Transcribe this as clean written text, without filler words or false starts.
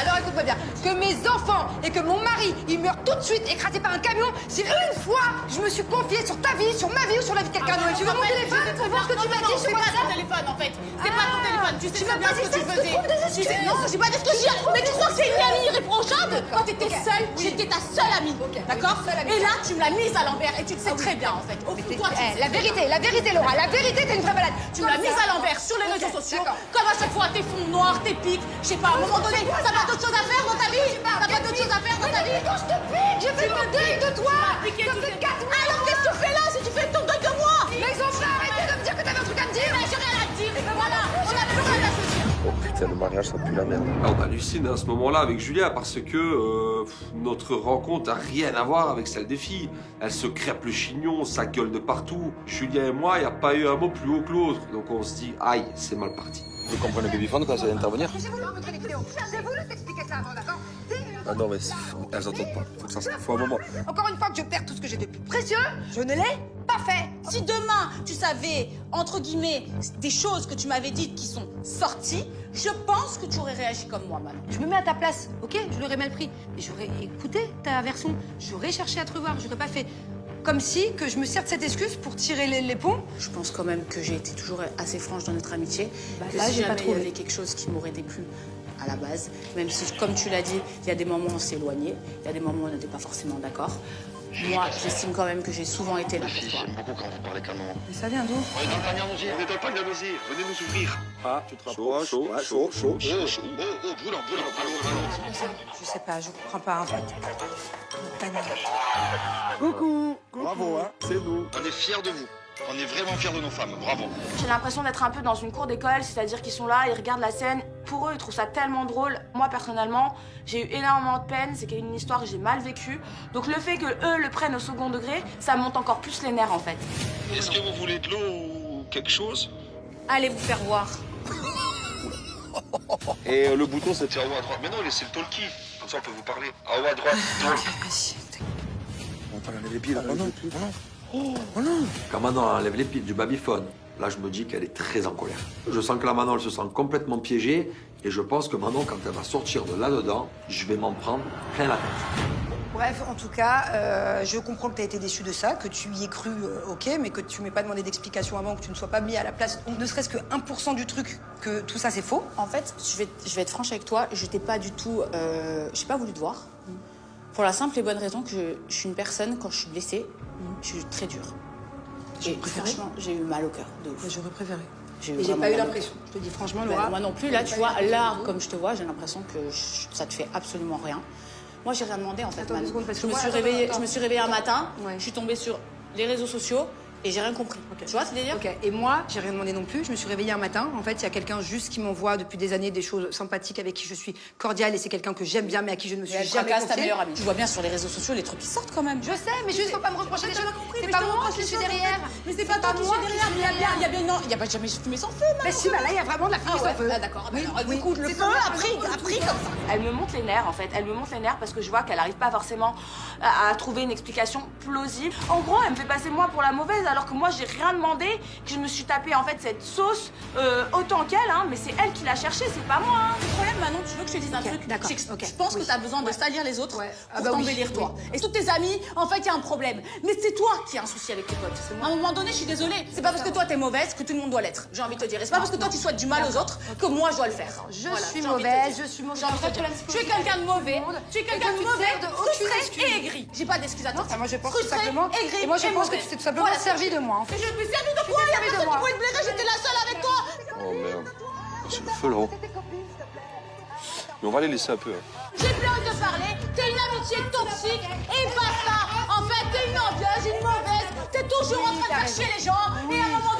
Alors écoute-moi bien, que mes enfants et que mon mari, ils meurent tout de suite écrasés par un camion, si une fois je me suis confiée sur ta vie, sur ma vie ou sur la vie de quelqu'un d'autre. Tu veux mon téléphone pour voir ce que tu m'as dit sur WhatsApp? C'est pas ton téléphone en fait. C'est pas ton téléphone. Tu sais bien ce que tu faisais. Non, j'ai pas dit ce que je dis. Mais tu crois que c'est une amie irréprochable? Quand t'étais seule, j'étais ta seule amie. D'accord? Et là, tu me l'as mise à l'envers et tu le sais très bien en fait. Au fond de toi, la vérité, Laura, la vérité, t'es une vraie malade. Tu me l'as mise à l'envers sur les réseaux sociaux. Comme à chaque fois, tes fonds noirs, tes pics. Je sais pas, à un moment donné, t'as pas d'autre chose à faire dans ta vie? T'as pas d'autre chose à faire dans ta vie? Quand je te pique, je fais mon deuil de toi. Alors qu'est-ce que tu fais là si tu fais ton deuil de moi? Mais ils ont fait arrêter de me dire que t'avais un truc à me dire. Mais j'ai rien à te dire. Et ben voilà, on a plus rien à se dire. Oh putain, le mariage, ça pue la merde. Ah, on hallucine à ce moment-là avec Julia parce que notre rencontre a rien à voir avec celle des filles. Elle se crêpe le chignon, ça gueule de partout. Julia et moi, il n'y a pas eu un mot plus haut que l'autre. Donc on se dit, aïe, c'est mal parti. Vous comprenez Babyphone quand ça vient d'intervenir? J'ai voulu montrer les vidéos. J'ai voulu t'expliquer ça avant, d'accord? Ah non, mais elles entendent pas. Faut que ça se faut un moment. Encore une fois que je perds tout ce que j'ai de plus précieux, je ne l'ai pas fait. Si demain, tu savais, entre guillemets, des choses que tu m'avais dites qui sont sorties, je pense que tu aurais réagi comme moi, Manon. Je me mets à ta place, ok? Je l'aurais mal pris. Mais j'aurais écouté ta version. J'aurais cherché à te revoir. J'aurais pas fait comme si que je me sers de cette excuse pour tirer les ponts. Je pense quand même que j'ai été toujours assez franche dans notre amitié. Que là, si j'ai pas jamais il y trouvé. avait quelque chose qui m'aurait déplu à la base, même si, comme tu l'as dit, il y a des moments où on s'est éloignés, il y a des moments où on n'était pas forcément d'accord. Moi, j'estime quand même que j'ai souvent été là pour toi. J'aime beaucoup quand vous parlez comme on... Mais ça vient d'où? On est dans le panier à osier. On est dans le panier à osier. Venez nous ouvrir. Ah, tu te rapproches. Chaud, chaud. Oh, brûlant, allons. Je sais pas, je comprends pas en fait. Coucou. Bravo, hein. C'est nous. On est fiers de vous. On est vraiment fiers de nos femmes. Bravo. J'ai l'impression d'être un peu dans une cour d'école, c'est-à-dire qu'ils sont là, ils regardent la scène. Pour eux, ils trouvent ça tellement drôle. Moi, personnellement, j'ai eu énormément de peine. C'est une histoire que j'ai mal vécue. Donc le fait que eux le prennent au second degré, ça monte encore plus les nerfs, en fait. Est-ce que vous voulez de l'eau ou quelque chose? Allez vous faire voir. Et le bouton, c'est... C'est en haut à droite. Mais non, laissez le talkie. Comme ça, on peut vous parler. En haut à droite. On peut enlever les pieds là. Oh non. Oh non. Quand Manon enlève les pieds du babyphone, là je me dis qu'elle est très en colère. Je sens que la Manon elle se sent complètement piégée et je pense que Manon, quand elle va sortir de là-dedans, je vais m'en prendre plein la tête. Bref, en tout cas, je comprends que tu as été déçu de ça, que tu y aies cru, ok, mais que tu m'aies pas demandé d'explication avant, que tu ne sois pas mis à la place, ne serait-ce que 1% du truc, que tout ça c'est faux. En fait, je vais être franche avec toi, je t'ai pas du tout... j'ai pas voulu te voir. Pour la simple et bonne raison que je suis une personne, quand je suis blessée, je suis très dure. Et franchement, j'ai eu mal au cœur, de ouf. J'aurais préféré. J'ai Et j'ai vraiment pas eu mal au l'impression. Je te dis franchement, cœur. Laura. Moi non plus, là, tu vois, là, comme je te vois, j'ai l'impression que ça te fait absolument rien. Moi, j'ai rien demandé, en fait, Attends, Manon. deux secondes, parce que Je me moi, suis attends, réveillée, attends. je me suis réveillée un matin, Ouais. je suis tombée sur les réseaux sociaux et j'ai rien compris. Tu vois ce délire? Ok, et moi, j'ai rien demandé non plus. Je me suis réveillée un matin. En fait, il y a quelqu'un juste qui m'envoie depuis des années des choses sympathiques avec qui je suis cordiale et c'est quelqu'un que j'aime bien mais à qui je ne me suis Elle jamais tracasse ta confiée. meilleure amie. Tu vois bien sur les réseaux sociaux les trucs qui sortent quand même. Je sais, mais juste faut pas me reprocher des choses. C'est Mais pas je te moi reproche qui les suis choses, en derrière. fait. Mais c'est pas toi qui suis derrière. Il y a bien non, il y a pas jamais fumé sans feu, Mais si, bah là, il y a vraiment de la fumée sans feu. Ah d'accord. Oui, Alors, oui. du coup, le C'est feu tout. a pris comme ça. Elle me monte les nerfs, en fait. Elle me monte les nerfs parce que je vois qu'elle n'arrive pas forcément à trouver une explication plausible. En gros, elle me fait passer moi pour la mauvaise alors que moi, j'ai rien demandé, que je me suis tapé en fait cette sauce autant qu'elle, hein, mais c'est elle qui l'a cherchée, c'est pas moi. Hein. Le problème, Manon, tu veux que je te dise un truc? d'accord, C'est que ok. Je pense que Oui. tu as besoin de salir les autres Ouais. Ah pour bah oui, t'embellir toi. oui. Et toutes tes amies, en fait, il y a un problème. Mais c'est toi qui as un souci avec tes potes. À un moment donné, je suis désolée. C'est pas parce que toi t'es mauvaise que tout le monde doit l'être. J'ai envie de te dire. Et c'est pas parce que toi tu souhaites du mal aux autres que moi je dois le faire. Je Voilà, suis j'ai envie de te mauvaise, dire. je suis mauvaise. J'ai envie de te dire. Tu es quelqu'un de mauvais. Tu es quelqu'un de tu te mauvais, sers de aucune frustré excuse. et aigri. J'ai pas d'excuse à toi. Moi, je pense tout Frustré, simplement. aigri Et moi, je et pense que mauvais. tu t'es tout simplement Voilà. servi de moi. En fait. Mais je me suis servi de quoi? Il y a personne qui pouvait te blairer, j'étais la seule avec toi. Oh merde. C'est le feu là-haut. Mais on va les laisser un peu. Hein. J'ai plus envie de te parler, t'es une amitié toxique et basta. En fait, t'es une envieuse, une mauvaise. T'es toujours en train de faire chier les gens et à un moment